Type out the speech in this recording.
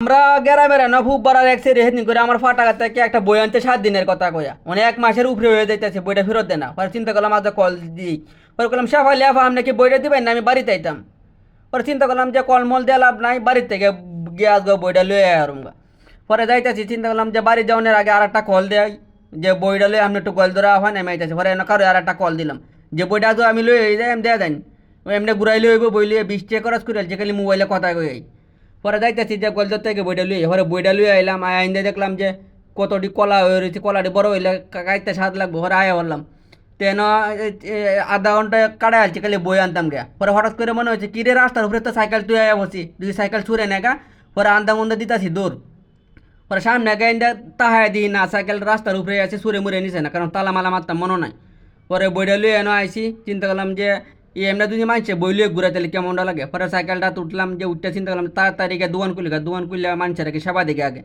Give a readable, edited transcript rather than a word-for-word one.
আমরা গ্রামের না খুব বড় এক সেরি হেদিন করে আমার ফাটা থেকে একটা বই আনতে 7 দিনের কথা কয়া মানে 1 মাসের উপরে হয়ে যাইতেছে বইটা ফেরত দেয় না। পরে চিন্তা করলাম আজ কল দিই। পরে করলাম সাফাইলে আফা আপনি কি বইটা দিবেন না আমি বাড়িতে আইতাম। পরে চিন্তা করলাম যে কলমল দিয়ে লাভ নাই বাড়ির থেকে গিয়ে আজকে বইটা লয়ে আরুমগা। পরে যাইতেছি চিন্তা করলাম যে বাড়ি যাওয়ার আগে আর একটা কল দেয় যে বইটা লয়ে আপনি একটু কল ধরা হয় না আমি আইতেছি। পরে কারো আর একটা কল দিলাম যে বইটা আজ আমি লয়ে যাই আমি দেয়া দেন এমনি ঘুরাই লইব বই লিয়ে 20 টাকা খরচ করে যে খালি মোবাইলে কথা কই। পরে যাইতেছি যে কলজার থেকে বইটা লুই পরে বইটা লুই আইলাম আইন দিয়ে দেখলাম যে কতটি কলা হয়ে রয়েছে কলাটি বড় হইলে কাইতে স্বাদ লাগবো পরে আয়া বললাম তেন আধা ঘন্টা কাটাই আসছি খালি বই আনতাম গে। পরে হঠাৎ করে মনে হচ্ছে কিরে রাস্তার উপরে তো সাইকেল তুই আয়া বসি যদি সাইকেল ছুড়ে নেগা। পরে আন্দা মন্দা দিতাছি দৌড়। পরে সামনে গাইন্দা তাহাই দিই না সাইকেল রাস্তার উপরে আছে সুরে মুড়ে নিছে না কারণ তালা মালা মারতাম মনে নাই। পরে বইটা লুয়ে এনে আইসি চিন্তা করলাম যে এমনি যদি মানছে বই লুয়ে ঘুরে তাহলে কেমনটা লাগে। পরে সাইকেলটা তুটলাম যে উঠতে চিন্তা করলাম তাড়াতাড়ি দোকান খুলে মানছে রাখি সেবা দিকে আগে।